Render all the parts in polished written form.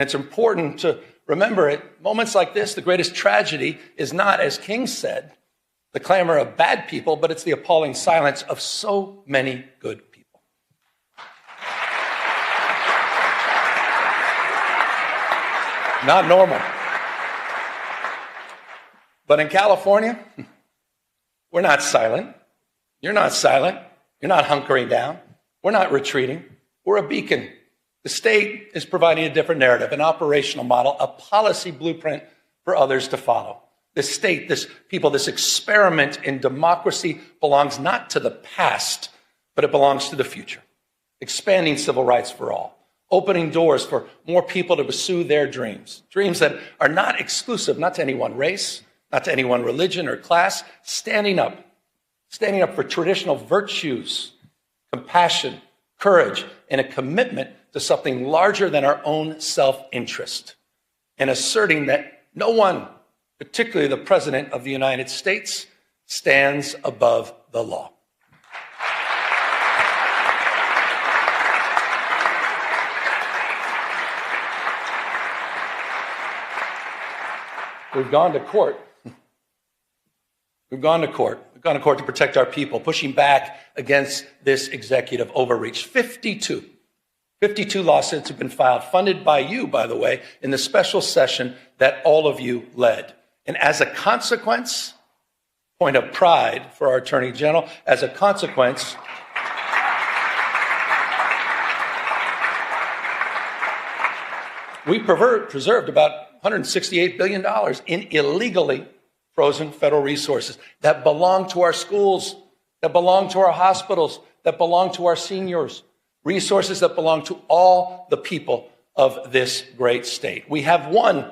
It's important to remember at moments like this, the greatest tragedy is not, as King said, the clamor of bad people, but it's the appalling silence of so many good people. Not normal. But in California, we're not silent. You're not silent. You're not hunkering down. We're not retreating. We're a beacon. The state is providing a different narrative, an operational model, a policy blueprint for others to follow. This state, this people, this experiment in democracy belongs not to the past, but it belongs to the future. Expanding civil rights for all, opening doors for more people to pursue their dreams, dreams that are not exclusive, not to any one race, not to any one religion or class, standing up for traditional virtues, compassion, courage, and a commitment to something larger than our own self-interest, and asserting that no one, particularly the President of the United States, stands above the law. We've gone to court. We've gone to court. We've gone to court to protect our people, pushing back against this executive overreach. 52 lawsuits have been filed, funded by you, by the way, in the special session that all of you led. And as a consequence, point of pride for our Attorney General, as a consequence, we preserved about $168 billion in illegally frozen federal resources that belong to our schools, that belong to our hospitals, that belong to our seniors, resources that belong to all the people of this great state. We have one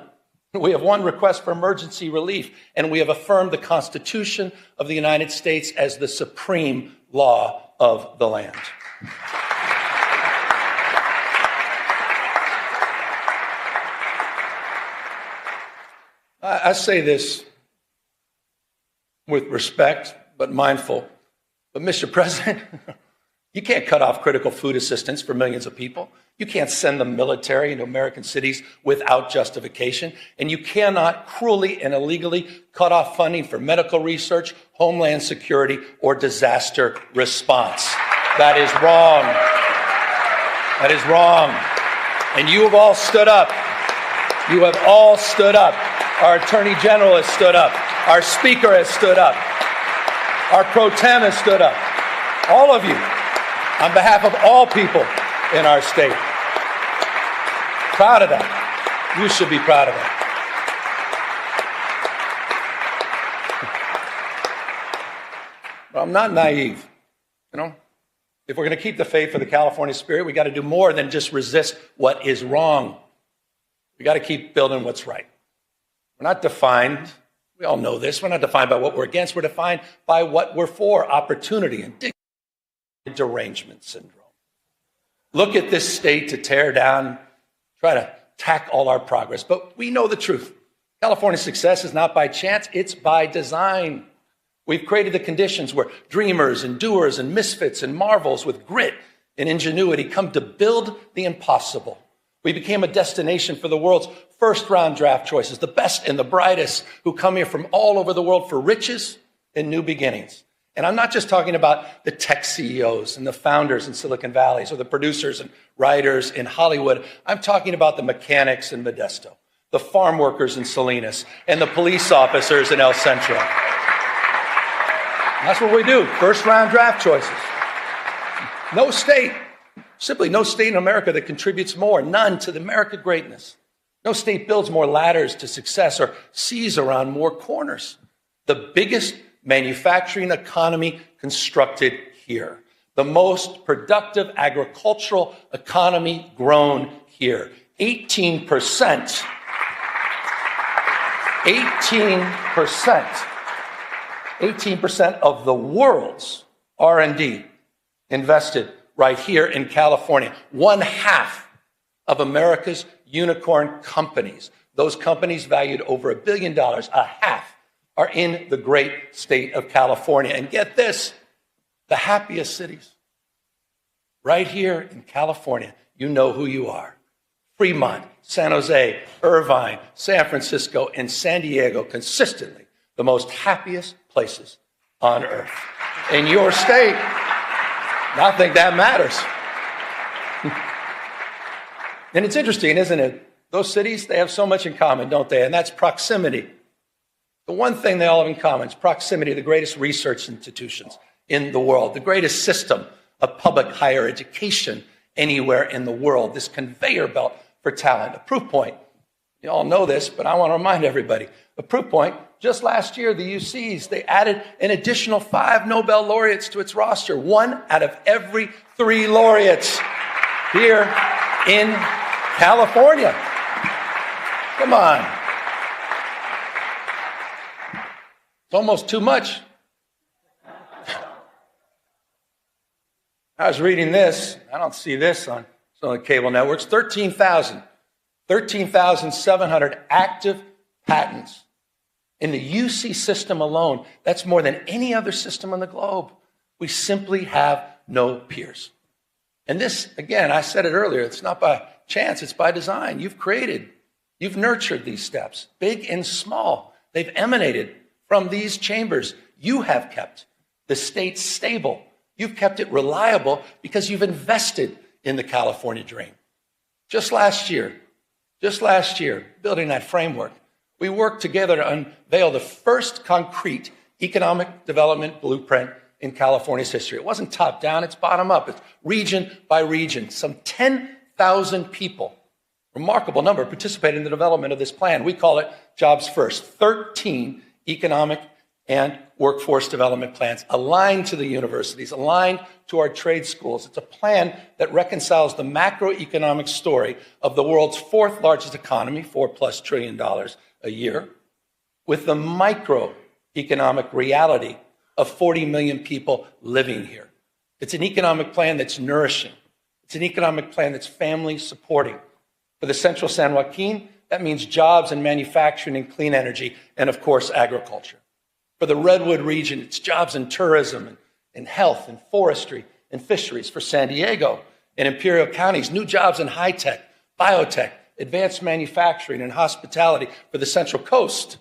request for emergency relief, and we have affirmed the Constitution of the United States as the supreme law of the land. I say this with respect, but mindful. But Mr. President, you can't cut off critical food assistance for millions of people. You can't send the military into American cities without justification. And you cannot cruelly and illegally cut off funding for medical research, homeland security, or disaster response. That is wrong. That is wrong. And you have all stood up. You have all stood up. Our Attorney General has stood up. Our Speaker has stood up. Our Pro Tem has stood up. All of you, on behalf of all people in our state. Proud of that. You should be proud of that. But I'm not naive. If we're going to keep the faith for the California spirit, we got to do more than just resist what is wrong. We got to keep building what's right. We're not defined, we all know this, we're not defined by what we're against, we're defined by what we're for, opportunity and dignity, derangement syndrome. Look at this state to tear down, try to tack all our progress, but we know the truth. California's success is not by chance, it's by design. We've created the conditions where dreamers and doers and misfits and marvels with grit and ingenuity come to build the impossible. We became a destination for the world's first-round draft choices, the best and the brightest who come here from all over the world for riches and new beginnings. And I'm not just talking about the tech CEOs and the founders in Silicon Valley or the producers and writers in Hollywood. I'm talking about the mechanics in Modesto, the farm workers in Salinas, and the police officers in El Centro. That's what we do, first-round draft choices. No state. Simply no state in America that contributes more, none, to the American greatness. No state builds more ladders to success or sees around more corners. The biggest manufacturing economy constructed here. The most productive agricultural economy grown here. 18%. 18% of the world's R&D invested right here in California. 1/2 of America's unicorn companies, those companies valued over $1 billion, 1/2 are in the great state of California. And get this, the happiest cities, right here in California, you know who you are. Fremont, San Jose, Irvine, San Francisco, and San Diego consistently the most happiest places on earth. In your state, I think that matters. And it's interesting, isn't it? Those cities, they have so much in common, don't they? And that's proximity. The one thing they all have in common is proximity to the greatest research institutions in the world, the greatest system of public higher education anywhere in the world, this conveyor belt for talent. A proof point, you all know this, but I want to remind everybody. A proof point, just last year, the UCs, they added an additional 5 Nobel laureates to its roster. 1 out of every 3 laureates here in California. Come on. It's almost too much. I was reading this. I don't see this on some of the cable networks. 13,700 active patents in the UC system alone. That's more than any other system on the globe. We simply have no peers. And this, again, I said it earlier, it's not by chance, it's by design. You've nurtured these steps, big and small. They've emanated from these chambers. You have kept the state stable. You've kept it reliable because you've invested in the California dream. Just last year, building that framework, we worked together to unveil the first concrete economic development blueprint in California's history. It wasn't top down, it's bottom up. It's region by region. Some 10,000 people, remarkable number, participated in the development of this plan. We call it Jobs First. 13 economic and workforce development plans aligned to the universities, aligned to our trade schools. It's a plan that reconciles the macroeconomic story of the world's 4th largest economy, $4+ trillion a year, with the microeconomic reality of 40 million people living here. It's an economic plan that's nourishing. It's an economic plan that's family supporting. For the Central San Joaquin, that means jobs in manufacturing and clean energy, and of course, agriculture. For the Redwood region, it's jobs in tourism and health and forestry and fisheries. For San Diego and Imperial counties, new jobs in high tech, biotech, advanced manufacturing and hospitality. For the Central Coast,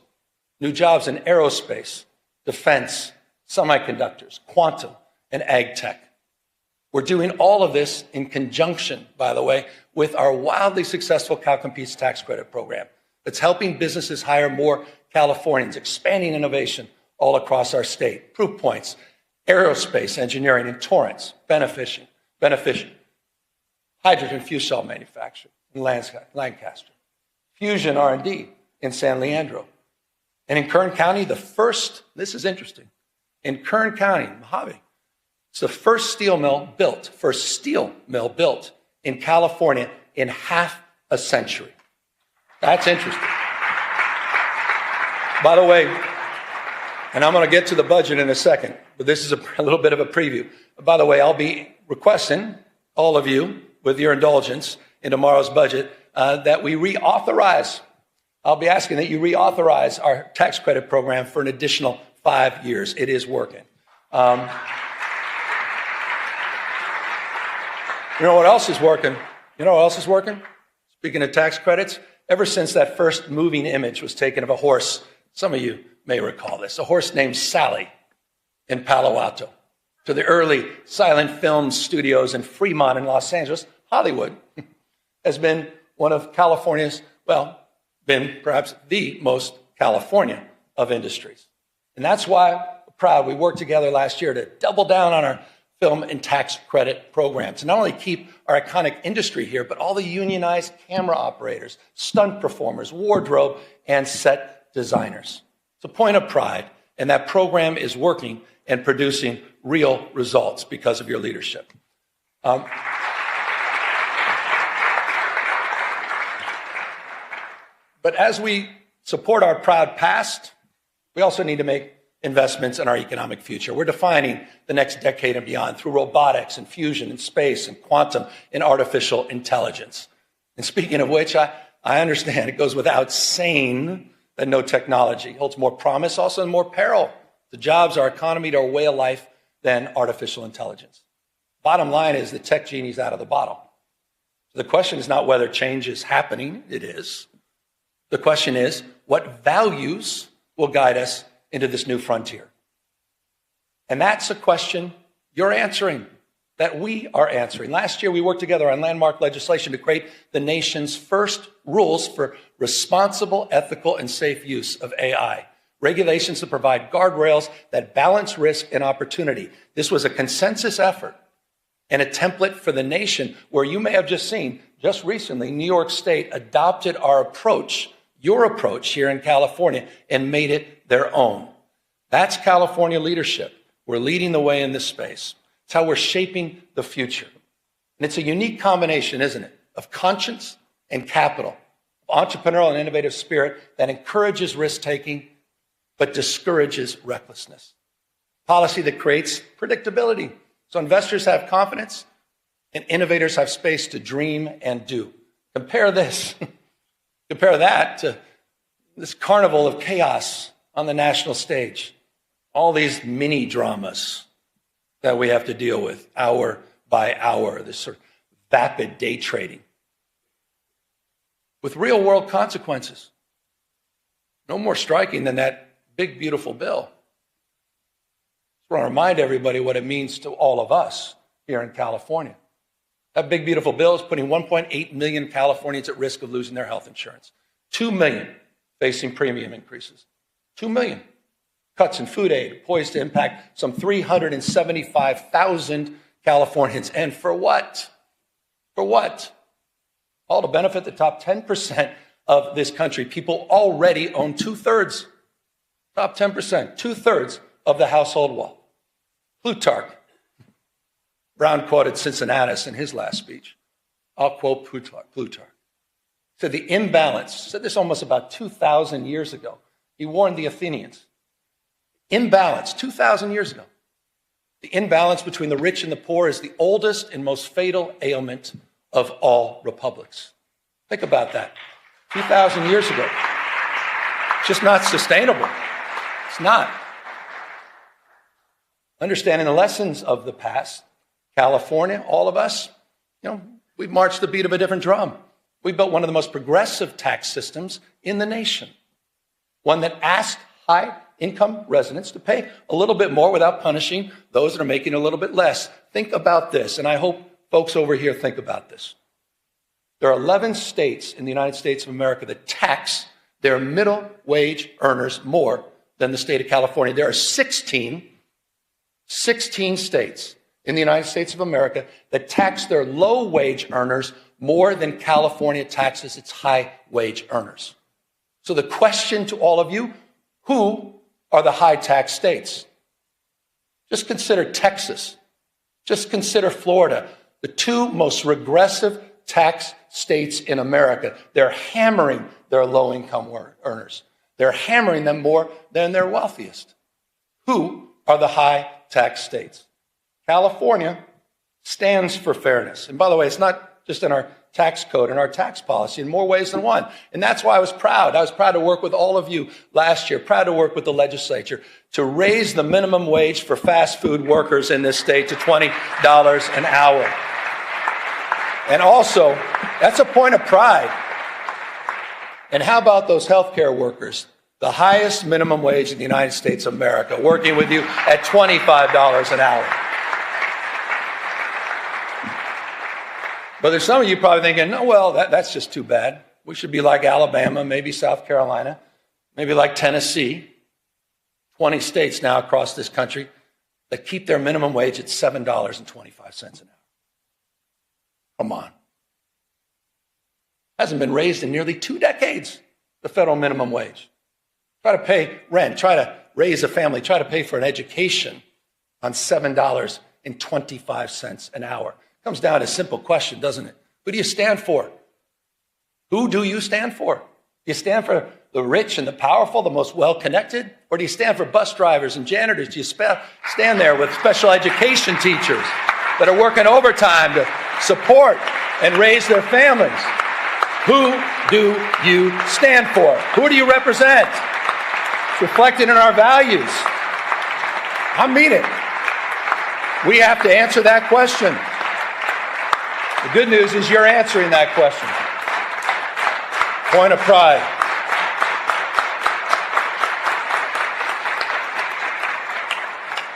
new jobs in aerospace, defense, semiconductors, quantum, and ag tech. We're doing all of this in conjunction, by the way, with our wildly successful CalCompete's tax credit program that's helping businesses hire more Californians, expanding innovation all across our state. Proof points, aerospace engineering in Torrance, beneficial. Hydrogen fuel cell manufacturing in Lancaster. Fusion R&D in San Leandro. And in Kern County, this is interesting, in Kern County, Mojave, it's the first steel mill built in California in half a century. That's interesting. By the way, and I'm going to get to the budget in a second, but this is a little bit of a preview. By the way, I'll be requesting all of you, with your indulgence in tomorrow's budget, that we reauthorize. I'll be asking that you reauthorize our tax credit program for an additional 5 years. It is working. You know what else is working? Speaking of tax credits, ever since that first moving image was taken of a horse, some of you may recall this, a horse named Sally in Palo Alto, to the early silent film studios in Fremont in Los Angeles, Hollywood has been one of California's, been perhaps the most California of industries. And that's why we're proud we worked together last year to double down on our film and tax credit programs. And not only keep our iconic industry here, but all the unionized camera operators, stunt performers, wardrobe, and set designers. It's a point of pride, and that program is working and producing real results because of your leadership. But as we support our proud past, we also need to make investments in our economic future. We're defining the next decade and beyond through robotics and fusion and space and quantum and artificial intelligence. And speaking of which, I understand it goes without saying that no technology holds more promise, also and more peril to jobs, our economy, to our way of life than artificial intelligence. Bottom line is the tech genie's out of the bottle. The question is not whether change is happening. It is. The question is, what values will guide us into this new frontier? And that's a question you're answering, that we are answering. Last year, we worked together on landmark legislation to create the nation's first rules for responsible, ethical, and safe use of AI. Regulations that provide guardrails that balance risk and opportunity. This was a consensus effort and a template for the nation where you may have just seen, just recently, New York State adopted our approach, your approach here in California, and made it their own. That's California leadership. We're leading the way in this space. It's how we're shaping the future. And it's a unique combination, isn't it, of conscience and capital, of entrepreneurial and innovative spirit that encourages risk-taking but discourages recklessness. Policy that creates predictability, so investors have confidence and innovators have space to dream and do. Compare this, compare that to this carnival of chaos on the national stage. All these mini dramas that we have to deal with hour by hour, this sort of vapid day trading with real world consequences. No more striking than that big, beautiful bill. I want to remind everybody what it means to all of us here in California. That big, beautiful bill is putting 1.8 million Californians at risk of losing their health insurance. 2 million facing premium increases. 2 million. Cuts in food aid poised to impact some 375,000 Californians. And for what? For what? All to benefit the top 10% of this country. People already own two-thirds. Top 10%, two-thirds of the household wealth. Plutarch. Brown quoted Cincinnatus in his last speech. I'll quote Plutarch. He said the imbalance, said this almost about 2,000 years ago. He warned the Athenians. Imbalance, 2,000 years ago. The imbalance between the rich and the poor is the oldest and most fatal ailment of all republics. Think about that. 2,000 years ago. It's just not sustainable. It's not. Understanding the lessons of the past, California, all of us, we've marched the beat of a different drum. We built one of the most progressive tax systems in the nation. One that asked high-income residents to pay a little bit more without punishing those that are making a little bit less. Think about this, and I hope folks over here think about this. There are 11 states in the United States of America that tax their middle wage earners more than the state of California. There are 16 states in the United States of America that tax their low wage earners more than California taxes its high wage earners. So the question to all of you, who are the high tax states? Just consider Texas. Just consider Florida, the two most regressive tax states in America. They're hammering their low income earners. They're hammering them more than their wealthiest. Who are the high tax states? California stands for fairness. And by the way, it's not just in our tax code and our tax policy in more ways than one. And that's why I was proud. I was proud to work with all of you last year, proud to work with the legislature to raise the minimum wage for fast food workers in this state to $20 an hour. And also, that's a point of pride. And how about those healthcare workers? The highest minimum wage in the United States of America, working with you at $25 an hour. But there's some of you probably thinking, no, well, that's just too bad. We should be like Alabama, maybe South Carolina, maybe like Tennessee. 20 states now across this country that keep their minimum wage at $7.25 an hour. Come on. Hasn't been raised in nearly 2 decades, the federal minimum wage. Try to pay rent, try to raise a family, try to pay for an education on $7.25 an hour. Comes down to a simple question, doesn't it? Who do you stand for? Who do you stand for? Do you stand for the rich and the powerful, the most well-connected? Or do you stand for bus drivers and janitors? Do you stand there with special education teachers that are working overtime to support and raise their families? Who do you stand for? Who do you represent? It's reflected in our values. I mean it. We have to answer that question. The good news is you're answering that question. Point of pride.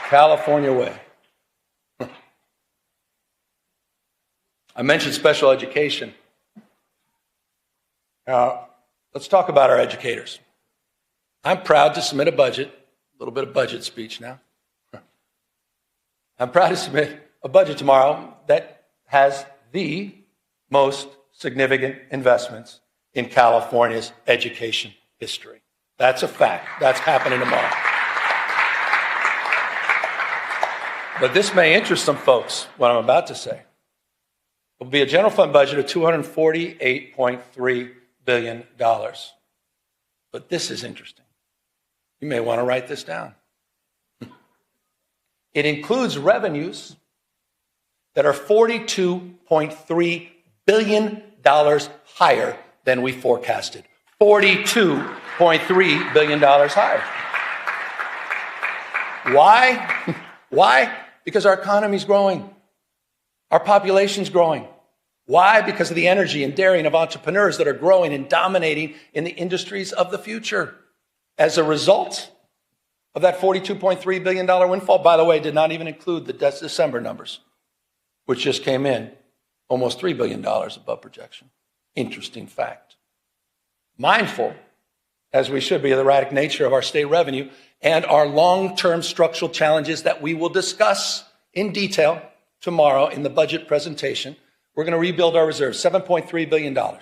California way. I mentioned special education. Let's talk about our educators. I'm proud to submit a budget, a little bit of budget speech now. I'm proud to submit a budget tomorrow that has the most significant investments in California's education history. That's a fact. That's happening tomorrow. But this may interest some folks, what I'm about to say. It will be a general fund budget of $248.3 billion. But this is interesting. You may want to write this down. It includes revenues that are $42.3 billion higher than we forecasted. $42.3 billion higher. Why? Why? Because our economy's growing. Our population's growing. Why? Because of the energy and daring of entrepreneurs that are growing and dominating in the industries of the future. As a result of that $42.3 billion windfall, by the way, did not even include the December numbers, which just came in almost $3 billion above projection. Interesting fact. Mindful, as we should be, of the erratic nature of our state revenue and our long-term structural challenges that we will discuss in detail tomorrow in the budget presentation. We're going to rebuild our reserves, $7.3 billion. We're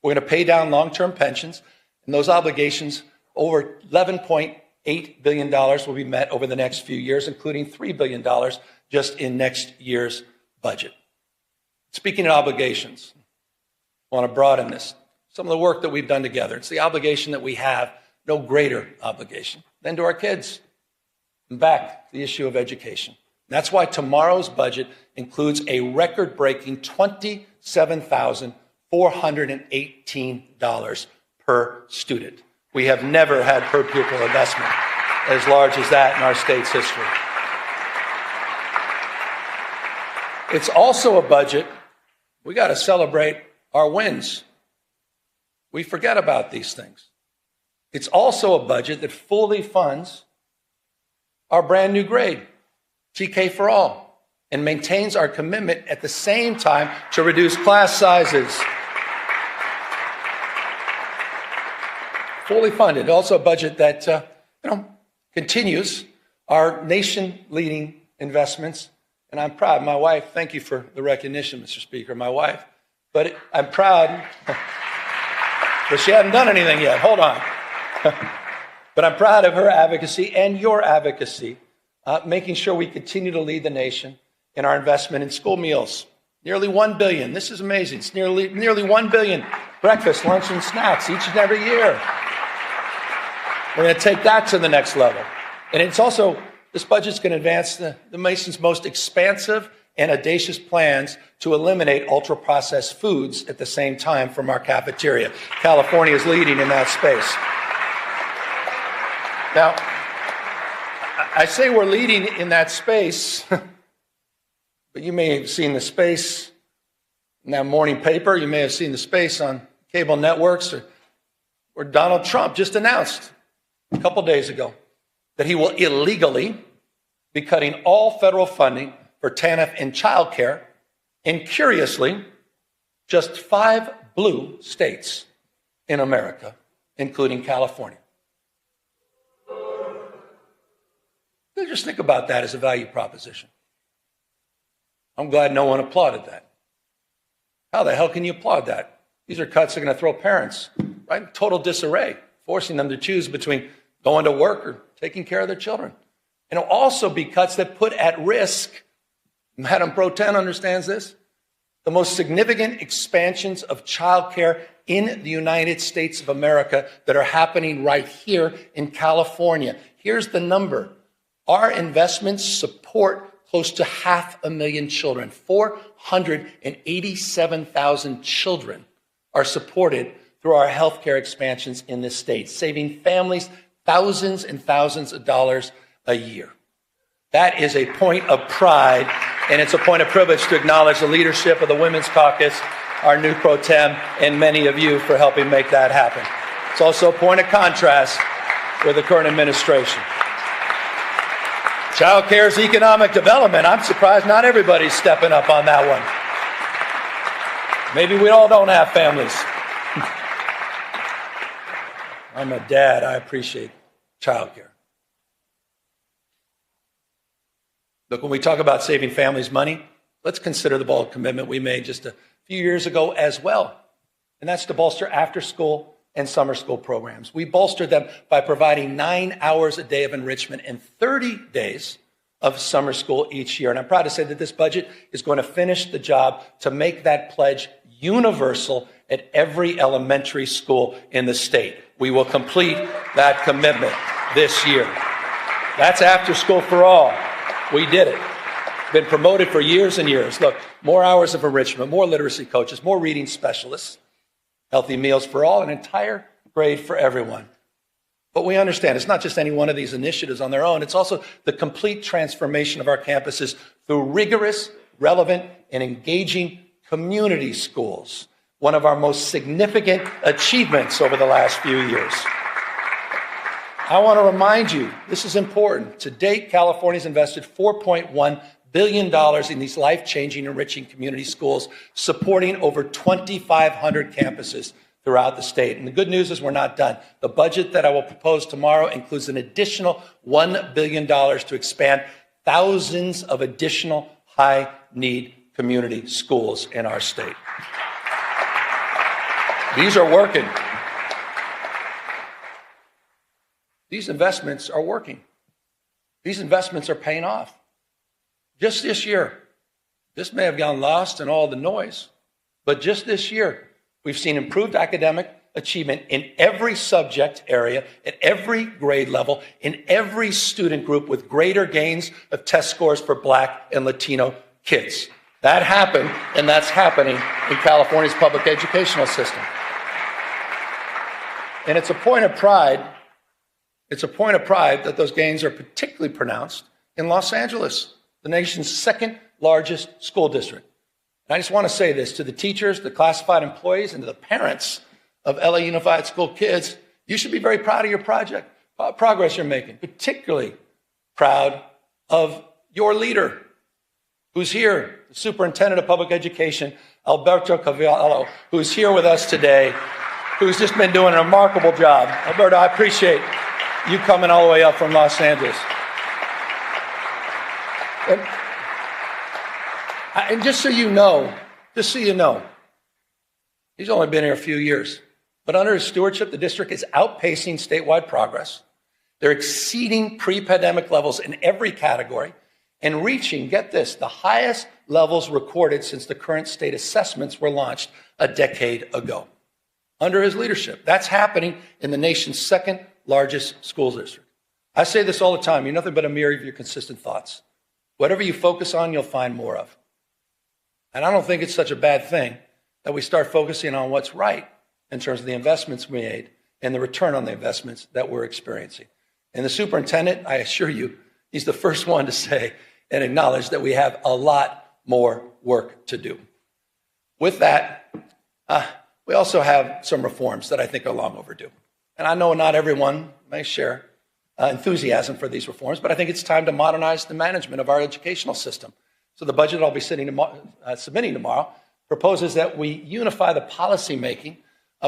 going to pay down long-term pensions, and those obligations, over $11.8 billion, will be met over the next few years, including $3 billion just in next year's budget. Speaking of obligations, I want to broaden this. Some of the work that we've done together, it's the obligation that we have, no greater obligation than to our kids. And back to the issue of education. That's why tomorrow's budget includes a record-breaking $27,418 per student. We have never had per pupil investment as large as that in our state's history. It's also a budget, we got to celebrate our wins. We forget about these things. It's also a budget that fully funds our brand new grade, TK for All, and maintains our commitment at the same time to reduce class sizes. Fully funded. Also a budget that continues our nation-leading investments. And I'm proud. My wife, thank you for the recognition, Mr. Speaker, my wife. But I'm proud, but she hasn't done anything yet. Hold on. But I'm proud of her advocacy and your advocacy, making sure we continue to lead the nation in our investment in school meals. Nearly $1 billion. This is amazing. It's nearly $1 billion breakfast, lunch, and snacks each and every year. We're going to take that to the next level. And it's also, this budget's going to advance the nation's most expansive and audacious plans to eliminate ultra-processed foods at the same time from our cafeteria. California is leading in that space. Now, I say we're leading in that space, but you may have seen the space in that morning paper. You may have seen the space on cable networks, where Donald Trump just announced a couple days ago that he will illegally be cutting all federal funding for TANF and childcare, and curiously, just 5 blue states in America, including California. Just think about that as a value proposition. I'm glad no one applauded that. How the hell can you applaud that? These are cuts that are going to throw parents right in total disarray, forcing them to choose between going to work or taking care of their children. And it'll also be cuts that put at risk, Madam Pro Tem understands this, the most significant expansions of childcare in the United States of America that are happening right here in California. Here's the number. Our investments support close to 500,000 children. 487,000 children are supported through our healthcare expansions in this state, saving families thousands and thousands of dollars a year. That is a point of pride And it's a point of privilege to acknowledge the leadership of the Women's Caucus, our new pro tem, and many of you for helping make that happen. It's also a point of contrast with the current administration. Child care's economic development. I'm surprised not everybody's stepping up on that one. Maybe we all don't have families. I'm a dad. I appreciate child care. Look, when we talk about saving families money, let's consider the bold commitment we made just a few years ago as well. And that's to bolster after-school and summer school programs. We bolstered them by providing 9 hours a day of enrichment and 30 days of summer school each year. And I'm proud to say that this budget is going to finish the job to make that pledge universal at every elementary school in the state. We will complete that commitment this year. That's after school for all. We did it. Been promoted for years and years. Look, more hours of enrichment, more literacy coaches, more reading specialists, healthy meals for all, an entire grade for everyone. But we understand it's not just any one of these initiatives on their own. It's also the complete transformation of our campuses through rigorous, relevant, and engaging community schools, one of our most significant achievements over the last few years. I want to remind you, this is important. To date, California's invested $4.1 billion in these life-changing, enriching community schools, supporting over 2,500 campuses throughout the state. And the good news is we're not done. The budget that I will propose tomorrow includes an additional $1 billion to expand thousands of additional high-need community schools in our state. These are working. These investments are working. These investments are paying off. Just this year, this may have gone lost in all the noise, but just this year, we've seen improved academic achievement in every subject area, at every grade level, in every student group, with greater gains of test scores for Black and Latino kids. That happened, and that's happening in California's public educational system. And it's a point of pride. It's a point of pride that those gains are particularly pronounced in Los Angeles, the nation's second largest school district. And I just want to say this to the teachers, the classified employees, and to the parents of LA Unified School kids. You should be very proud of your progress you're making, particularly proud of your leader who's here, the superintendent of public education, Alberto Cavallo, who's here with us today, who's just been doing a remarkable job. Alberto, I appreciate you coming all the way up from Los Angeles. And just so you know, he's only been here a few years, but under his stewardship, the district is outpacing statewide progress. They're exceeding pre-pandemic levels in every category and reaching, get this, the highest levels recorded since the current state assessments were launched a decade ago. Under his leadership, that's happening in the nation's second largest school district. I say this all the time. You're nothing but a mirror of your consistent thoughts. Whatever you focus on, you'll find more of. And I don't think it's such a bad thing that we start focusing on what's right in terms of the investments we made and the return on the investments that we're experiencing. And the superintendent, I assure you, he's the first one to say and acknowledge that we have a lot more work to do. With that, we also have some reforms that I think are long overdue. And I know not everyone may share enthusiasm for these reforms, but I think it's time to modernize the management of our educational system. So the budget I'll be submitting tomorrow proposes that we unify the policymaking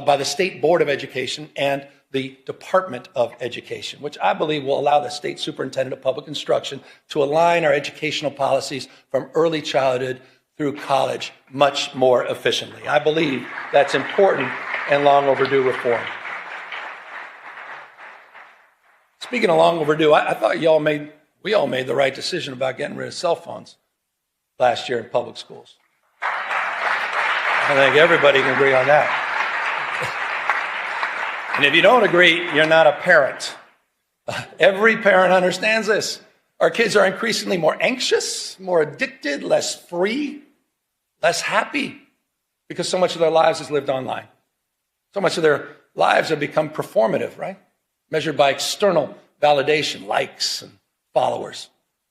by the State Board of Education and the Department of Education, which I believe will allow the State Superintendent of Public Instruction to align our educational policies from early childhood through college much more efficiently. I believe that's important and long overdue reform. Speaking of long overdue, I thought we all made the right decision about getting rid of cell phones last year in public schools. I think everybody can agree on that. And if you don't agree, you're not a parent. Every parent understands this. Our kids are increasingly more anxious, more addicted, less free, less happy, because so much of their lives is lived online. So much of their lives have become performative, right? Measured by external validation, likes and followers.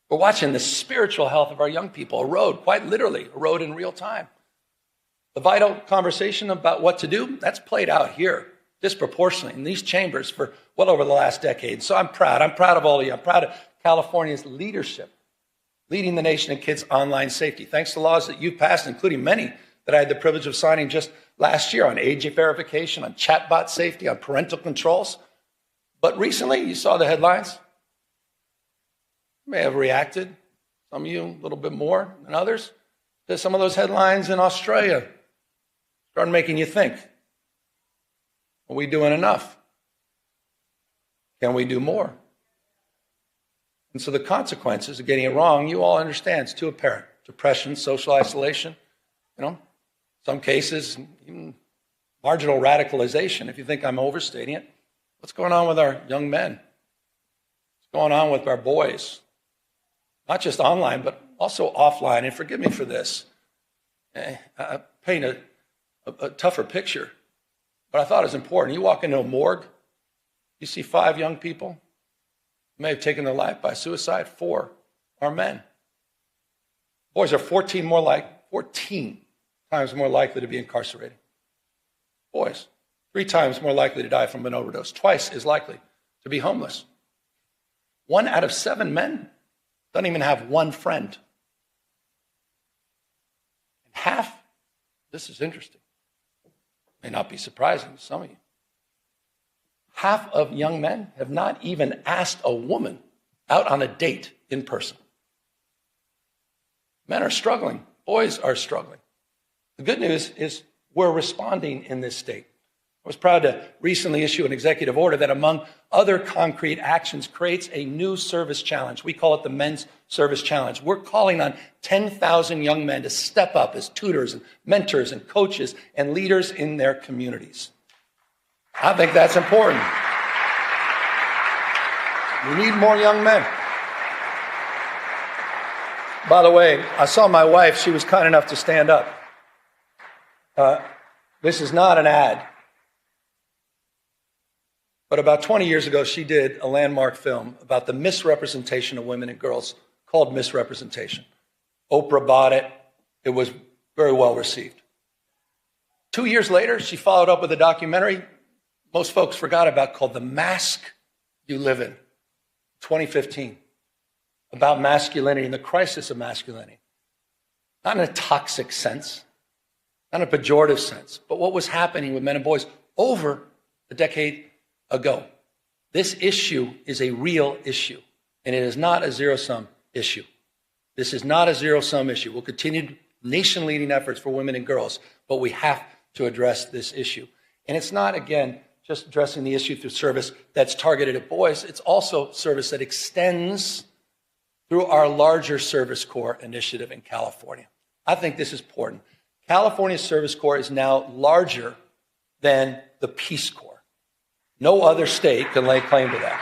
We're watching the spiritual health of our young people erode, quite literally, erode in real time. The vital conversation about what to do, that's played out here disproportionately in these chambers for well over the last decade. So I'm proud. I'm proud of all of you. I'm proud of California's leadership, leading the nation in kids' online safety. Thanks to laws that you've passed, including many that I had the privilege of signing just last year on age verification, on chatbot safety, on parental controls. But recently, you saw the headlines. You may have reacted, some of you a little bit more than others, to some of those headlines in Australia. Started making you think, are we doing enough? Can we do more? And so the consequences of getting it wrong, you all understand, it's too apparent. Depression, social isolation, some cases, even marginal radicalization. If you think I'm overstating it, what's going on with our young men? What's going on with our boys? Not just online, but also offline. And forgive me for this. I paint a tougher picture, but I thought it was important. You walk into a morgue, you see 5 young people who may have taken their life by suicide. 4 are men. Boys are 14 times more likely to be incarcerated. Boys, 3 times more likely to die from an overdose, twice as likely to be homeless. 1 out of 7 men doesn't even have one friend. And half, this is interesting, may not be surprising to some of you, half of young men have not even asked a woman out on a date in person. Men are struggling. Boys are struggling. The good news is we're responding in this state. I was proud to recently issue an executive order that, among other concrete actions, creates a new service challenge. We call it the Men's Service Challenge. We're calling on 10,000 young men to step up as tutors and mentors and coaches and leaders in their communities. I think that's important. We need more young men. By the way, I saw my wife. She was kind enough to stand up. This is not an ad. But about 20 years ago, she did a landmark film about the misrepresentation of women and girls called Misrepresentation. Oprah bought it. It was very well received. 2 years later, she followed up with a documentary most folks forgot about called The Mask You Live In, 2015, about masculinity and the crisis of masculinity. Not in a toxic sense, not in a pejorative sense, but what was happening with men and boys over a decade ago. This issue is a real issue, and it is not a zero-sum issue. This is not a zero-sum issue. We'll continue nation-leading efforts for women and girls, but we have to address this issue. And it's not, again, just addressing the issue through service that's targeted at boys. It's also service that extends through our larger Service Corps initiative in California. I think this is important. California's Service Corps is now larger than the Peace Corps. No other state can lay claim to that.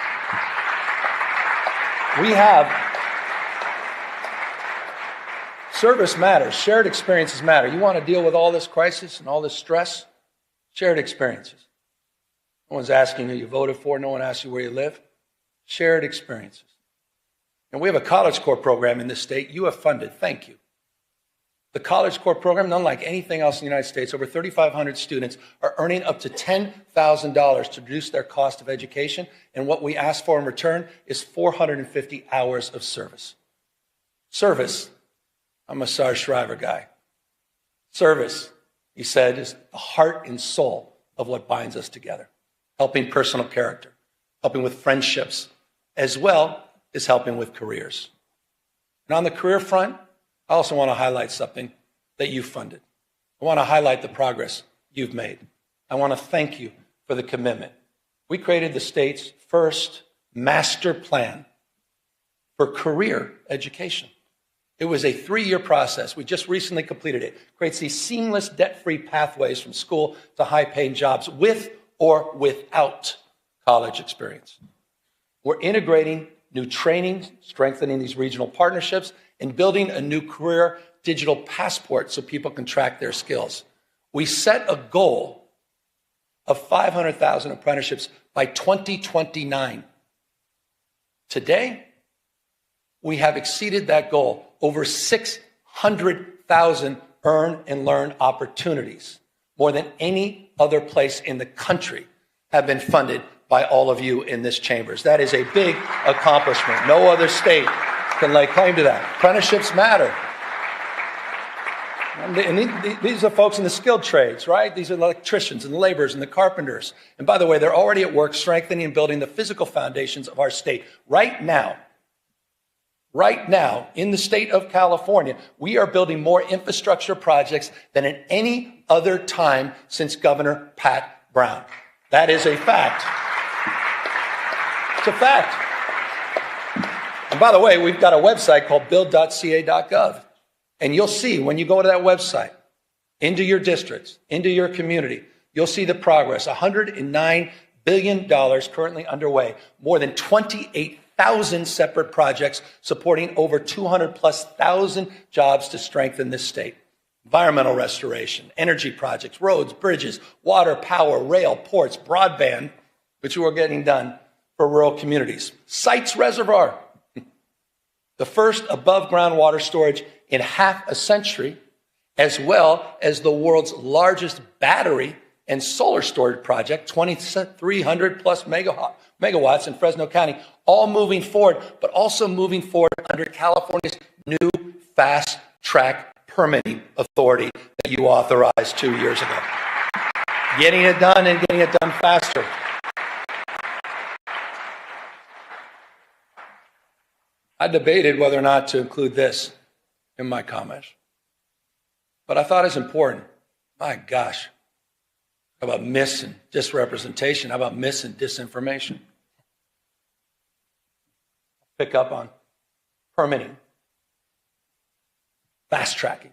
We have service matters. Shared experiences matter. You want to deal with all this crisis and all this stress? Shared experiences. No one's asking who you voted for. No one asks you where you live. Shared experiences. And we have a College Corps program in this state you have funded. Thank you. The College Corps program, unlike anything else in the United States, over 3,500 students are earning up to $10,000 to reduce their cost of education. And what we ask for in return is 450 hours of service. Service. I'm a Sarge Shriver guy. Service, he said, is the heart and soul of what binds us together. Helping personal character, helping with friendships, as well as helping with careers. And on the career front, I also want to highlight something that you funded. I want to highlight the progress you've made. I want to thank you for the commitment. We created the state's first master plan for career education. It was a 3-year process. We just recently completed it. It creates these seamless, debt-free pathways from school to high-paying jobs with or without college experience. We're integrating new training, strengthening these regional partnerships, and building a new career digital passport so people can track their skills. We set a goal of 500,000 apprenticeships by 2029. Today, We have exceeded that goal. Over 600,000 earn and learn opportunities, more than any other place in the country, have been funded by all of you in this chambers. That is a big accomplishment. No other state can lay claim to that. Apprenticeships matter. And these are folks in the skilled trades, right? These are the electricians and the laborers and the carpenters. And by the way, they're already at work strengthening and building the physical foundations of our state. Right now, in the state of California, we are building more infrastructure projects than at any other time since Governor Pat Brown. That is a fact. It's a fact. And by the way, we've got a website called build.ca.gov. And you'll see when you go to that website, into your districts, into your community, you'll see the progress. $109 billion currently underway. More than 28,000 separate projects supporting over 200,000+ jobs to strengthen this state. Environmental restoration, energy projects, roads, bridges, water, power, rail, ports, broadband, which are getting done for rural communities. Sites Reservoir, the first above-ground water storage in half a century, as well as the world's largest battery and solar storage project, 2,300+ megawatts in Fresno County, all moving forward, but also moving forward under California's new fast-track permitting authority that you authorized 2 years ago. Getting it done and getting it done faster. I debated whether or not to include this in my comments, but I thought it's important. My gosh, how about mis and disrepresentation? How about mis and disinformation? Pick up on permitting, fast tracking.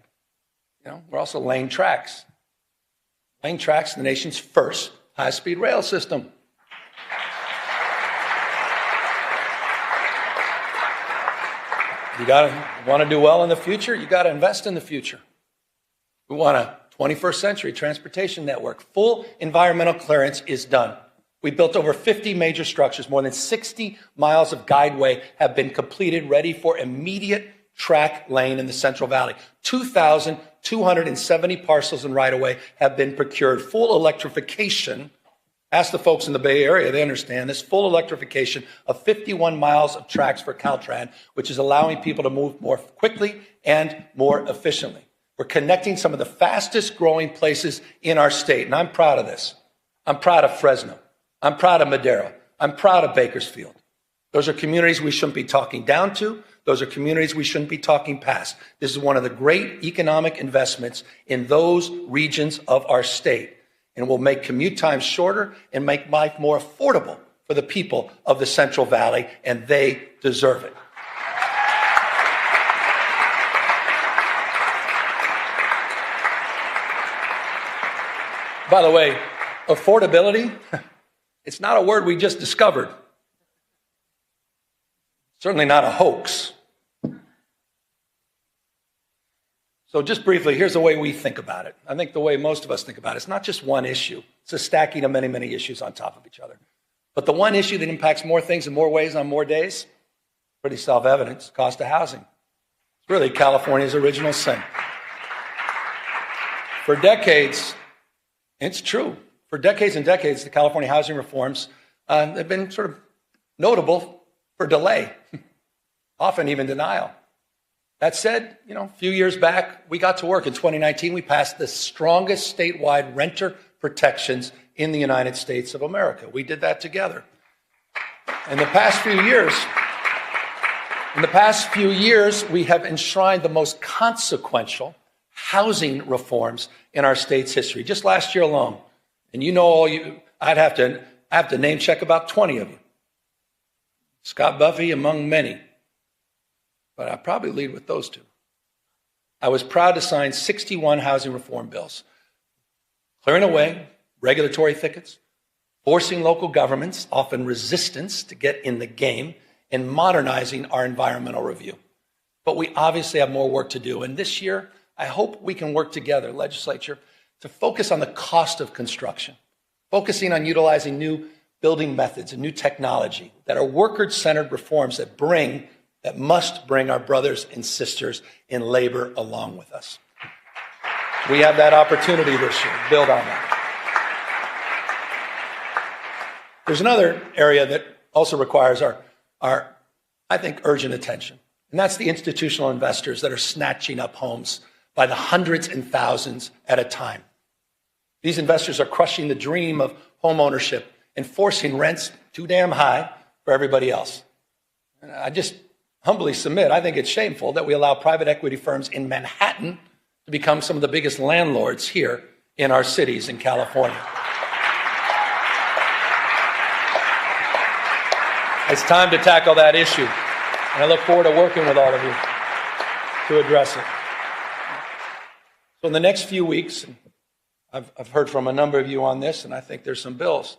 We're also laying tracks. Laying tracks, the nation's first high-speed rail system. You want to do well in the future, you got to invest in the future. We want a 21st century transportation network. Full environmental clearance is done. We built over 50 major structures. More than 60 miles of guideway have been completed, ready for immediate track lane in the Central Valley. 2,270 parcels in right-of-way have been procured. Full electrification. Ask the folks in the Bay Area, they understand this. Full electrification of 51 miles of tracks for Caltrans, which is allowing people to move more quickly and more efficiently. We're connecting some of the fastest growing places in our state, and I'm proud of this. I'm proud of Fresno. I'm proud of Madera. I'm proud of Bakersfield. Those are communities we shouldn't be talking down to. Those are communities we shouldn't be talking past. This is one of the great economic investments in those regions of our state. And will make commute times shorter and make life more affordable for the people of the Central Valley, and they deserve it. By the way, affordability, it's not a word we just discovered. Certainly not a hoax. So just briefly, here's the way we think about it. I think the way most of us think about it, it's not just one issue. It's a stacking of many, many issues on top of each other. But the one issue that impacts more things in more ways on more days, pretty self-evident, cost of housing. It's really California's original sin. For decades, it's true. For decades and decades, the California housing reforms have been sort of notable for delay, often even denial. That said, a few years back, we got to work. In 2019, we passed the strongest statewide renter protections in the United States of America. We did that together. In the past few years, we have enshrined the most consequential housing reforms in our state's history. Just last year alone, and I'd have to name check about 20 of you. Scott Buffy among many. But I'd probably lead with those two. I was proud to sign 61 housing reform bills, clearing away regulatory thickets, forcing local governments, often resistance, to get in the game, and modernizing our environmental review. But we obviously have more work to do. And this year, I hope we can work together, legislature, to focus on the cost of construction, focusing on utilizing new building methods and new technology that are worker-centered reforms that bring that must bring our brothers and sisters in labor along with us. We have that opportunity this year. Build on that. There's another area that also requires our, I think, urgent attention. And that's the institutional investors that are snatching up homes by the hundreds and thousands at a time. These investors are crushing the dream of homeownership and forcing rents too damn high for everybody else. And I just humbly submit, I think it's shameful that we allow private equity firms in Manhattan to become some of the biggest landlords here in our cities in California. It's time to tackle that issue, and I look forward to working with all of you to address it. So in the next few weeks, I've heard from a number of you on this, and I think there's some bills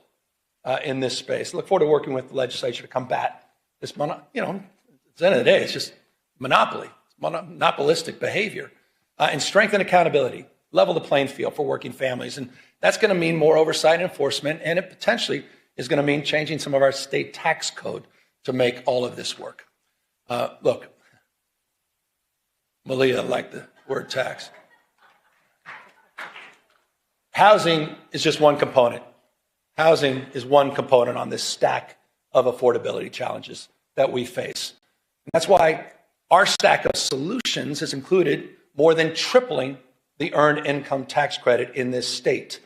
in this space. I look forward to working with the legislature to combat this, at the end of the day, it's just monopoly, it's monopolistic behavior, and strengthen accountability, level the playing field for working families. And that's going to mean more oversight and enforcement, and it potentially is going to mean changing some of our state tax code to make all of this work. Look, Malia liked the word tax. Housing is just one component. Housing is one component on this stack of affordability challenges that we face. And that's why our stack of solutions has included more than tripling the earned income tax credit in this state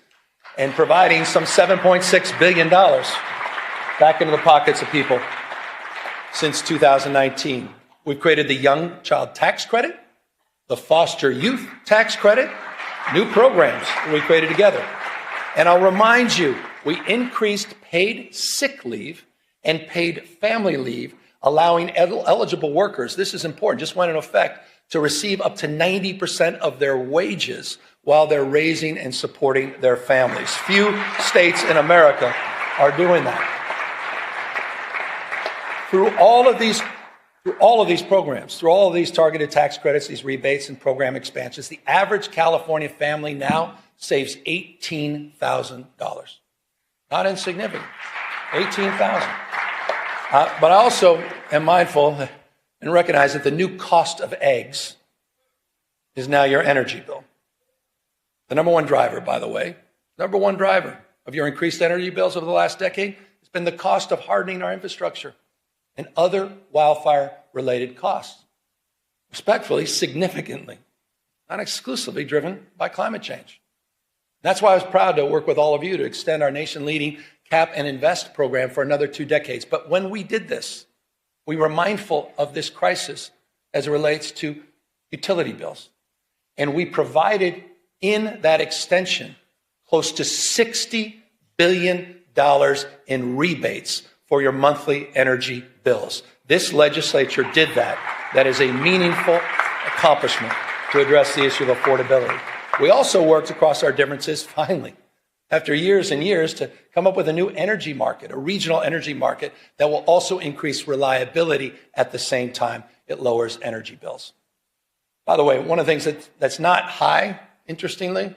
and providing some $7.6 billion back into the pockets of people since 2019. We've created the Young Child Tax Credit, the Foster Youth Tax Credit, new programs that we created together. And I'll remind you, we increased paid sick leave and paid family leave, allowing eligible workers, this is important, just went into effect, to receive up to 90% of their wages while they're raising and supporting their families. Few states in America are doing that. Through all of these programs, through all of these targeted tax credits, these rebates and program expansions, the average California family now saves $18,000. Not insignificant, $18,000. But I also am mindful and recognize that the new cost of eggs is now your energy bill. The number one driver, by the way, number one driver of your increased energy bills over the last decade has been the cost of hardening our infrastructure and other wildfire-related costs. Respectfully, significantly, not exclusively driven by climate change. That's why I was proud to work with all of you to extend our nation-leading Cap and Invest program for another 2 decades. But when we did this, we were mindful of this crisis as it relates to utility bills. And we provided in that extension close to $60 billion in rebates for your monthly energy bills. This legislature did that. That is a meaningful accomplishment to address the issue of affordability. We also worked across our differences, finally, after years and years, to come up with a new energy market, a regional energy market that will also increase reliability at the same time it lowers energy bills. By the way, one of the things that's not high, interestingly,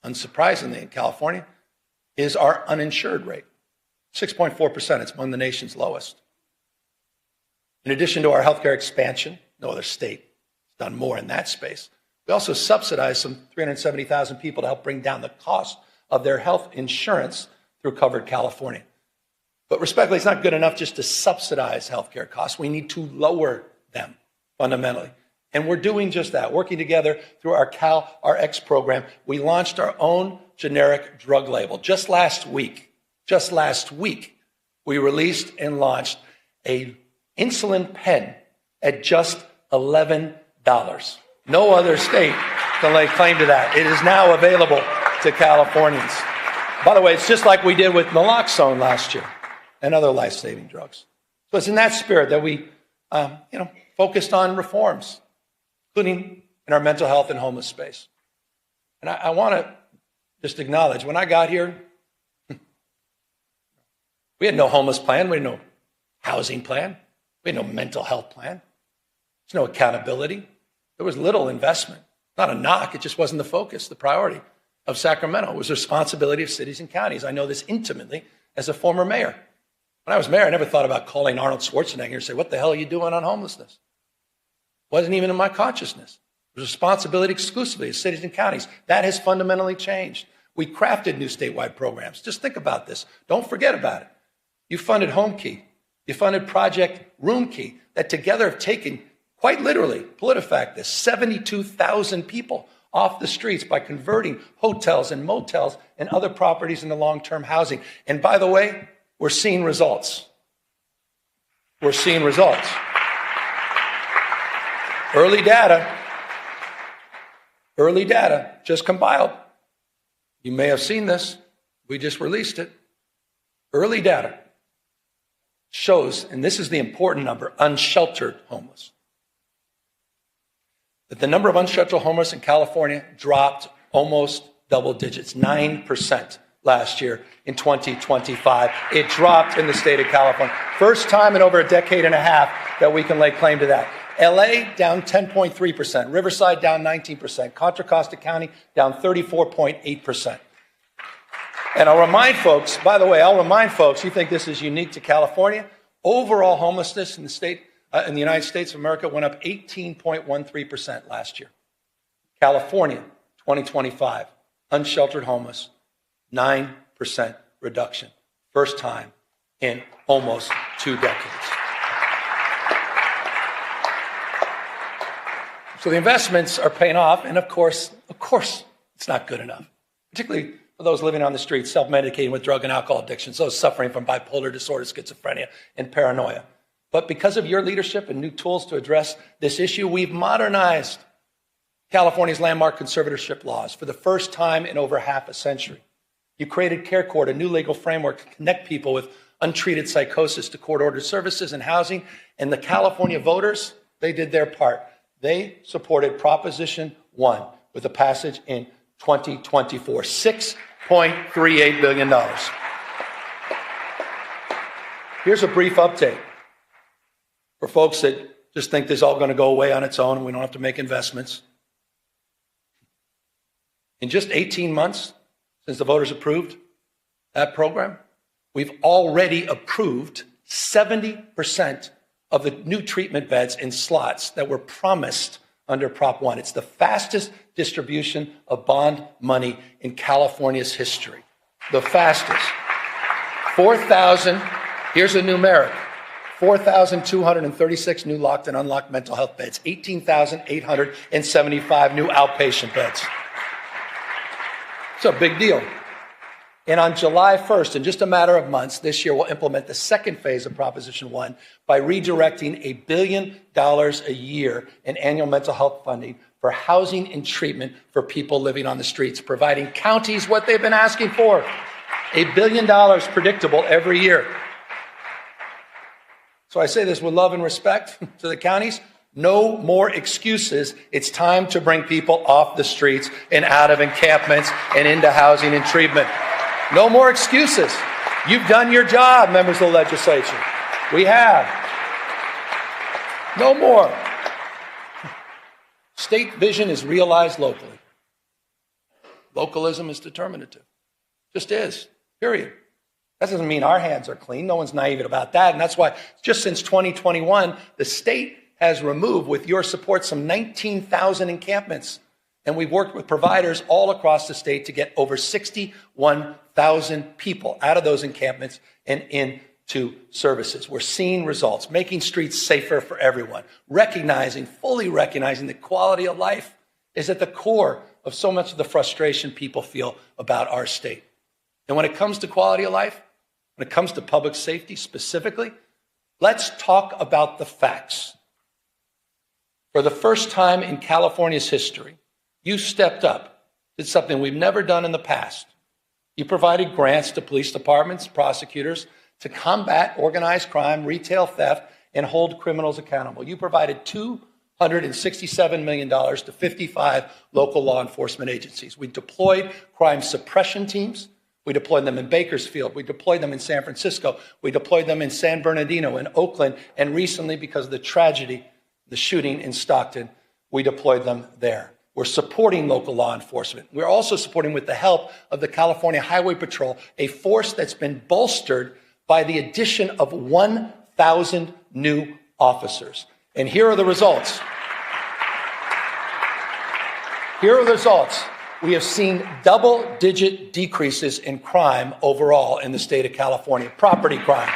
unsurprisingly in California, is our uninsured rate. 6.4%, it's among the nation's lowest. In addition to our healthcare expansion, no other state has done more in that space. We also subsidize some 370,000 people to help bring down the cost of their health insurance through Covered California. But respectfully, it's not good enough just to subsidize healthcare costs. We need to lower them fundamentally. And we're doing just that. Working together through our CalRx program, we launched our own generic drug label. Just last week, we released and launched a insulin pen at just $11. No other state can lay claim to that. It is now available to Californians. By the way, it's just like we did with naloxone last year and other life-saving drugs. So it's in that spirit that we focused on reforms, including in our mental health and homeless space. And I want to just acknowledge, when I got here, we had no homeless plan, we had no housing plan, we had no mental health plan, there's no accountability. There was little investment. Not a knock, it just wasn't the focus, the priority of Sacramento. It was the responsibility of cities and counties. I know this intimately as a former mayor. When I was mayor, I never thought about calling Arnold Schwarzenegger and say, what the hell are you doing on homelessness? Wasn't even in my consciousness. It was responsibility exclusively of cities and counties. That has fundamentally changed. We crafted new statewide programs. Just think about this. Don't forget about it. You funded Home Key. You funded Project Room Key that together have taken, quite literally, PolitiFact this, 72,000 people off the streets by converting hotels and motels and other properties into long-term housing. And by the way, we're seeing results. We're seeing results. Early data just compiled. You may have seen this. We just released it. Early data shows, and this is the important number, unsheltered homeless, that the number of unsheltered homeless in California dropped almost double digits, 9% last year in 2025. It dropped in the state of California. First time in over a decade and a half that we can lay claim to that. LA down 10.3%, Riverside down 19%, Contra Costa County down 34.8%. And I'll remind folks, by the way, you think this is unique to California? Overall homelessness in the United States of America went up 18.13% last year. California, 2025, unsheltered homeless, 9% reduction. First time in almost 2 decades. So the investments are paying off, and of course, it's not good enough, particularly for those living on the streets, self-medicating with drug and alcohol addictions, those suffering from bipolar disorder, schizophrenia, and paranoia. But because of your leadership and new tools to address this issue, we've modernized California's landmark conservatorship laws for the first time in over half a century. You created Care Court, a new legal framework to connect people with untreated psychosis to court-ordered services and housing, and the California voters, they did their part. They supported Proposition 1 with a passage in 2024, $6.38 billion. Here's a brief update for folks that just think this is all going to go away on its own and we don't have to make investments. In just 18 months since the voters approved that program, we've already approved 70% of the new treatment beds and slots that were promised under Prop 1. It's the fastest distribution of bond money in California's history. The fastest. 4,000, here's a numeric, 4,236 new locked and unlocked mental health beds, 18,875 new outpatient beds. It's a big deal. And on July 1st, in just a matter of months, this year, we'll implement the second phase of Proposition 1 by redirecting $1 billion a year in annual mental health funding for housing and treatment for people living on the streets, providing counties what they've been asking for, $1 billion predictable every year. So I say this with love and respect to the counties. No more excuses. It's time to bring people off the streets and out of encampments and into housing and treatment. No more excuses. You've done your job, members of the legislature. We have. No more. State vision is realized locally. Localism is determinative. Just is. Period. That doesn't mean our hands are clean. No one's naive about that. And that's why just since 2021, the state has removed, with your support, some 19,000 encampments. And we've worked with providers all across the state to get over 61,000 people out of those encampments and into services. We're seeing results, making streets safer for everyone, fully recognizing that quality of life is at the core of so much of the frustration people feel about our state. And when it comes to quality of life, when it comes to public safety specifically, let's talk about the facts. For the first time in California's history, you stepped up, did something we've never done in the past. You provided grants to police departments, prosecutors, to combat organized crime, retail theft, and hold criminals accountable. You provided $267 million to 55 local law enforcement agencies. We deployed crime suppression teams. We deployed them in Bakersfield. We deployed them in San Francisco. We deployed them in San Bernardino, in Oakland, and recently, because of the tragedy, the shooting in Stockton, we deployed them there. We're supporting local law enforcement. We're also supporting, with the help of the California Highway Patrol, a force that's been bolstered by the addition of 1,000 new officers. And here are the results. Here are the results. We have seen double-digit decreases in crime overall in the state of California. Property crime.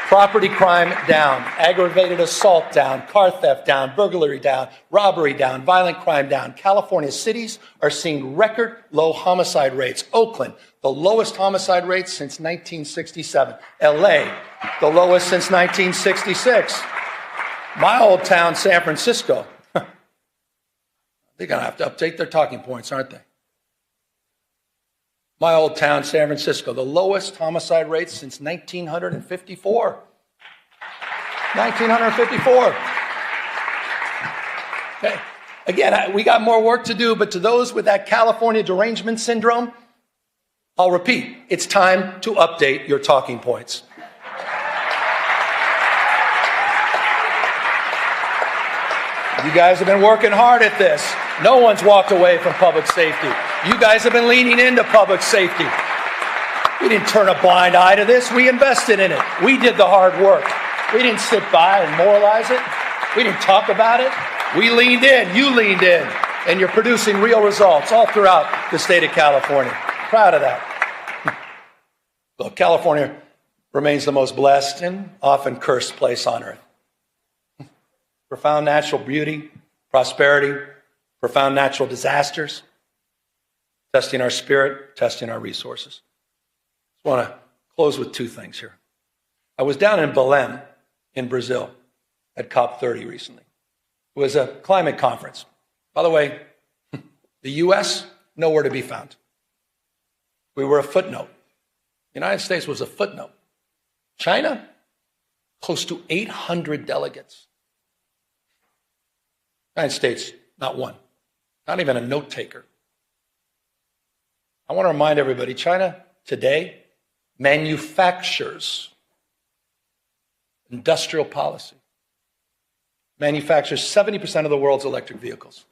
Property crime down, aggravated assault down, car theft down, burglary down, robbery down, violent crime down. California cities are seeing record low homicide rates. Oakland, the lowest homicide rates since 1967. LA, the lowest since 1966. My old town, San Francisco, they're going to have to update their talking points, aren't they? My old town, San Francisco, the lowest homicide rate since 1954. 1954. Okay. Again, we got more work to do, but to those with that California derangement syndrome, I'll repeat, it's time to update your talking points. You guys have been working hard at this. No one's walked away from public safety. You guys have been leaning into public safety. We didn't turn a blind eye to this. We invested in it. We did the hard work. We didn't sit by and moralize it. We didn't talk about it. We leaned in. You leaned in. And you're producing real results all throughout the state of California. Proud of that. Look, California remains the most blessed and often cursed place on earth. Profound natural beauty, prosperity, profound natural disasters, testing our spirit, testing our resources. I want to close with two things here. I was down in Belém in Brazil at COP30 recently. It was a climate conference. By the way, the U.S., nowhere to be found. We were a footnote. The United States was a footnote. China, close to 800 delegates. United States, not one. Not even a note taker. I want to remind everybody, China today manufactures industrial policy. Manufactures 70% of the world's electric vehicles.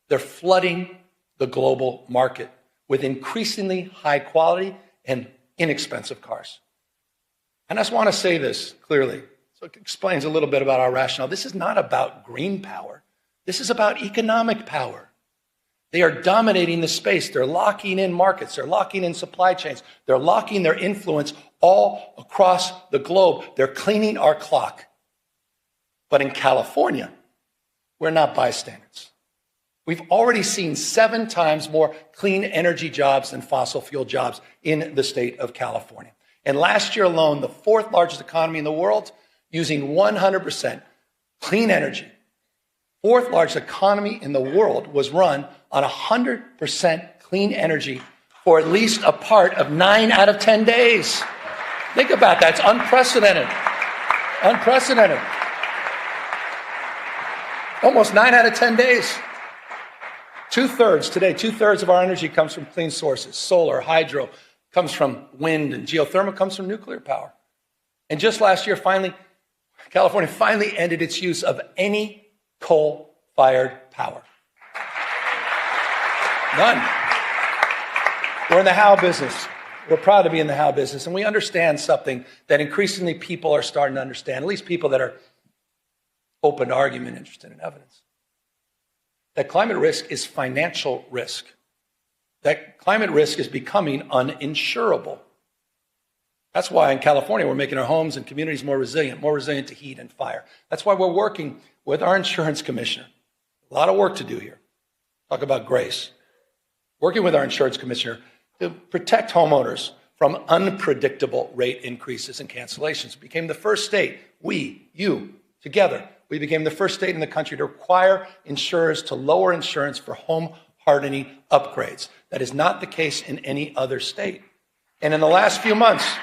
They're flooding the global market with increasingly high quality and inexpensive cars. And I just want to say this clearly, so it explains a little bit about our rationale. This is not about green power. This is about economic power. They are dominating the space. They're locking in markets. They're locking in supply chains. They're locking their influence all across the globe. They're cleaning our clock. But in California, we're not bystanders. We've already seen 7 times more clean energy jobs than fossil fuel jobs in the state of California. And last year alone, the 4th largest economy in the world, using 100% clean energy, 4th largest economy in the world was run on 100% clean energy for at least a part of 9 out of 10 days. Think about that. It's unprecedented. Unprecedented. Almost 9 out of 10 days. 2/3 today, 2/3 of our energy comes from clean sources. Solar, hydro, comes from wind, and geothermal comes from nuclear power. And just last year, California finally ended its use of any coal-fired power. None. We're in the how business. We're proud to be in the how business, and we understand something that increasingly people are starting to understand, at least people that are open to argument, interested in evidence. That climate risk is financial risk. That climate risk is becoming uninsurable. That's why in California we're making our homes and communities more resilient to heat and fire. That's why we're working with our insurance commissioner. A lot of work to do here. Talk about grace. Working with our insurance commissioner to protect homeowners from unpredictable rate increases and cancellations. We became the first state, together, we became the first state in the country to require insurers to lower insurance for home hardening upgrades. That is not the case in any other state. And in the last few months,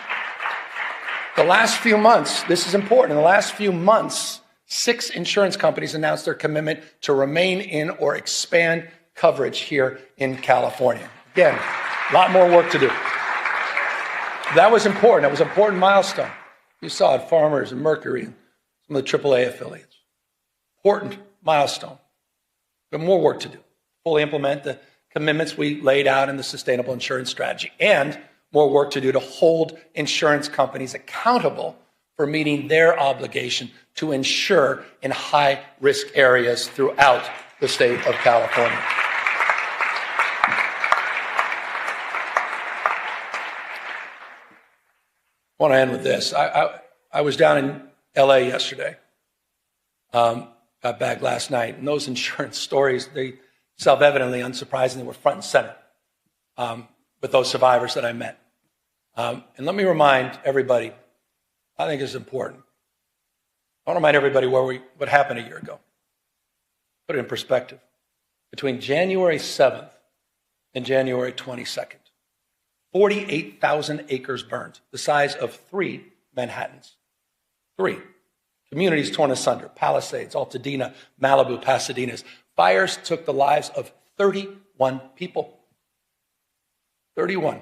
this is important, in the last few months, 6 insurance companies announced their commitment to remain in or expand coverage here in California. Again, a lot more work to do. That was important. That was an important milestone. You saw it, Farmers and Mercury and some of the AAA affiliates. Important milestone. We have more work to do. Fully implement the commitments we laid out in the sustainable insurance strategy. And more work to do to hold insurance companies accountable for meeting their obligation to insure in high-risk areas throughout the state of California. I want to end with this. I was down in L.A. yesterday, got back last night, and those insurance stories, they self-evidently, unsurprisingly, were front and center with those survivors that I met. And let me remind everybody, I think it's important. I want to remind everybody what happened a year ago. Put it in perspective. Between January 7th and January 22nd, 48,000 acres burned, the size of 3 Manhattans. 3. Communities torn asunder, Palisades, Altadena, Malibu, Pasadena's. Fires took the lives of 31 people. 31.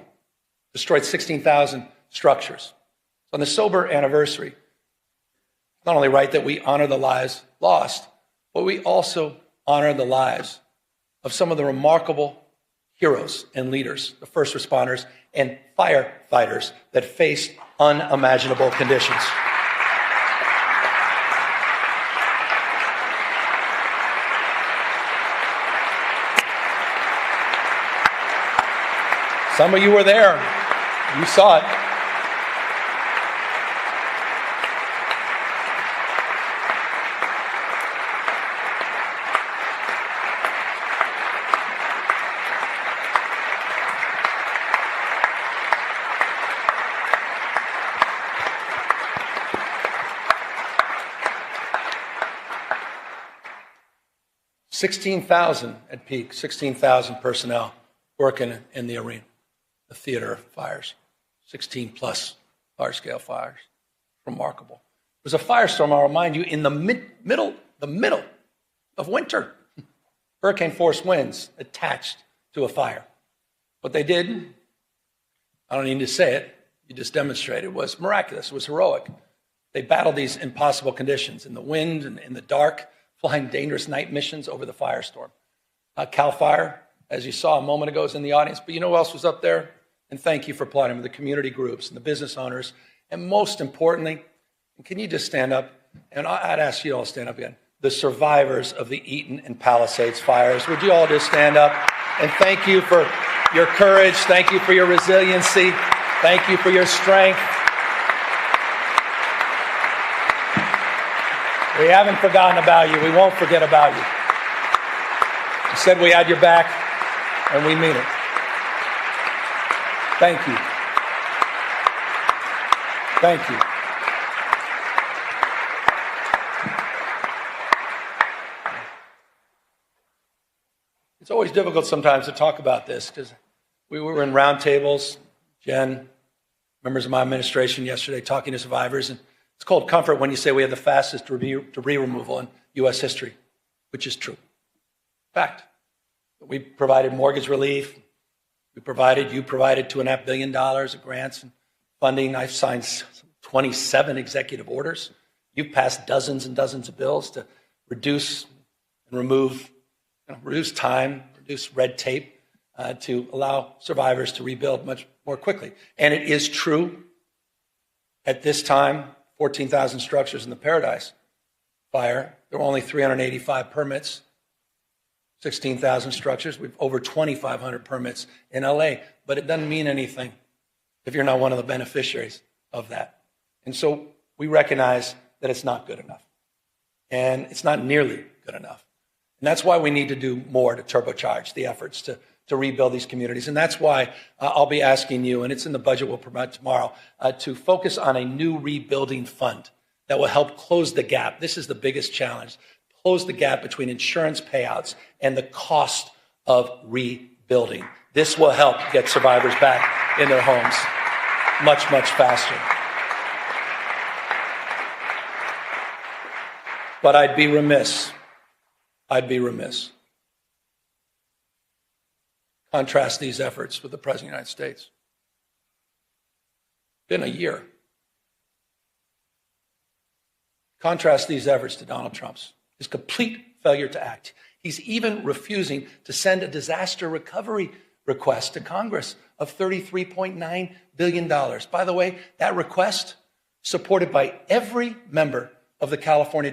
Destroyed 16,000 structures. On the sober anniversary, it's not only right that we honor the lives lost, but we also honor the lives of some of the remarkable heroes and leaders, the first responders and firefighters that faced unimaginable conditions. Some of you were there. You saw it. $16,000 at peak, 16,000 personnel working in the arena, the theater of fires, 16 plus large-scale fires. Remarkable. It was a firestorm, I'll remind you, in the middle of winter. Hurricane force winds attached to a fire. What they did, I don't need to say it, you just demonstrated, it was miraculous, it was heroic. They battled these impossible conditions in the wind and in the dark, flying dangerous night missions over the firestorm. CAL FIRE, as you saw a moment ago, is in the audience, but you know who else was up there? And thank you for applauding the community groups and the business owners, and most importantly, and can you just stand up? And I'd ask you all to stand up again. The survivors of the Eaton and Palisades fires. Would you all just stand up? And thank you for your courage. Thank you for your resiliency. Thank you for your strength. We haven't forgotten about you. We won't forget about you. We said we had your back, and we mean it. Thank you. Thank you. It's always difficult sometimes to talk about this because we were in roundtables, Jen, members of my administration yesterday talking to survivors, and it's called comfort when you say we have the fastest debris removal in U.S. history, which is true. Fact. We provided mortgage relief. You provided $2.5 billion of grants and funding. I've signed 27 executive orders. You've passed dozens and dozens of bills to reduce and reduce time, reduce red tape to allow survivors to rebuild much more quickly. And it is true at this time, 14,000 structures in the Paradise fire. There were only 385 permits, 16,000 structures. We've over 2,500 permits in LA, but it doesn't mean anything if you're not one of the beneficiaries of that. And so we recognize that it's not good enough. And it's not nearly good enough. And that's why we need to do more to turbocharge the efforts to rebuild these communities. And that's why I'll be asking you, and it's in the budget we'll promote tomorrow, to focus on a new rebuilding fund that will help close the gap. This is the biggest challenge. Close the gap between insurance payouts and the cost of rebuilding. This will help get survivors back in their homes much, much faster. But I'd be remiss. Contrast these efforts with the President of the United States. It's been a year. Contrast these efforts to Donald Trump's. His complete failure to act. He's even refusing to send a disaster recovery request to Congress of $33.9 billion. By the way, that request supported by every member of the California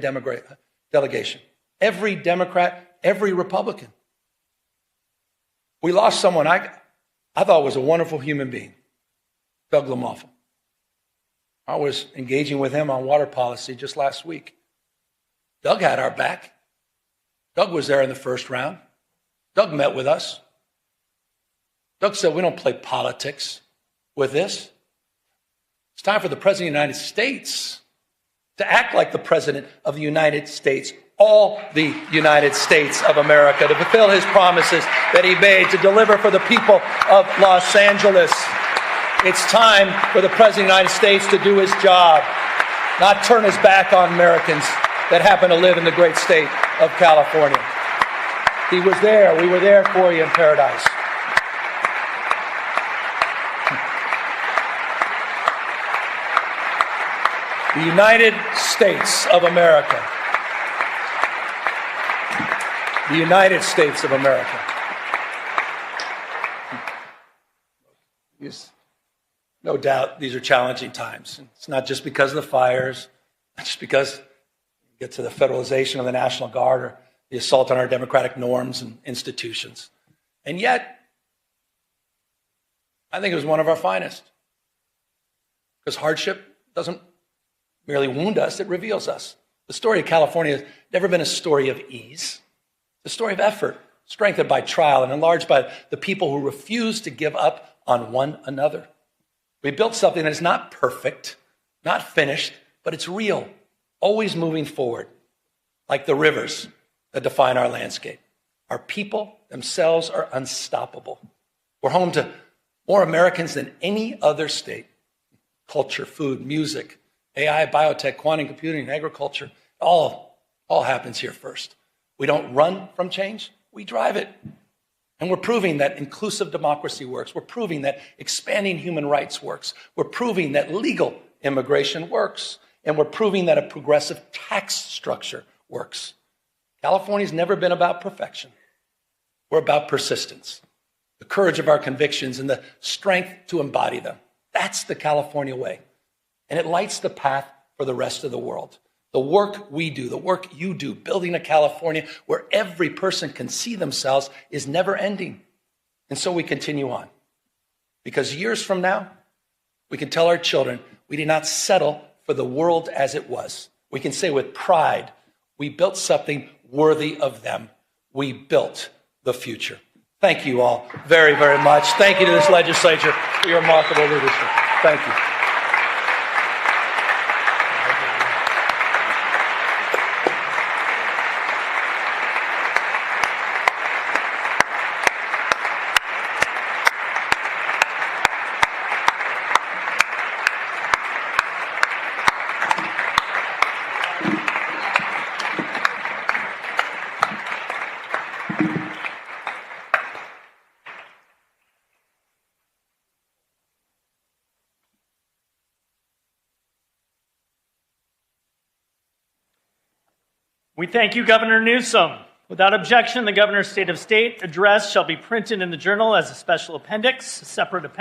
delegation, every Democrat, every Republican. We lost someone I thought was a wonderful human being, Doug LaMalfa. I was engaging with him on water policy just last week. Doug had our back. Doug was there in the first round. Doug met with us. Doug said, we don't play politics with this. It's time for the President of the United States to act like the President of the United States, all the United States of America, to fulfill his promises that he made to deliver for the people of Los Angeles. It's time for the President of the United States to do his job, not turn his back on Americans that happen to live in the great state of California. He was there. We were there for you in paradise. The United States of America. The United States of America. Yes. No doubt these are challenging times. It's not just because of the fires, not just because we get to the federalization of the National Guard or the assault on our democratic norms and institutions. And yet, I think it was one of our finest. Because hardship doesn't merely wound us, it reveals us. The story of California has never been a story of ease. It's a story of effort, strengthened by trial and enlarged by the people who refuse to give up on one another. We built something that is not perfect, not finished, but it's real, always moving forward, like the rivers that define our landscape. Our people themselves are unstoppable. We're home to more Americans than any other state. Culture, food, music, AI, biotech, quantum computing, agriculture, all happens here first. We don't run from change, we drive it. And we're proving that inclusive democracy works. We're proving that expanding human rights works. We're proving that legal immigration works. And we're proving that a progressive tax structure works. California's never been about perfection. We're about persistence, the courage of our convictions, and the strength to embody them. That's the California way. And it lights the path for the rest of the world. The work we do, the work you do, building a California where every person can see themselves is never ending. And so we continue on. Because years from now, we can tell our children we did not settle for the world as it was. We can say with pride, we built something worthy of them. We built the future. Thank you all very, very much. Thank you to this legislature for your remarkable leadership. Thank you. We thank you, Governor Newsom. Without objection, the Governor's State of State address shall be printed in the Journal as a special appendix, a separate appendix.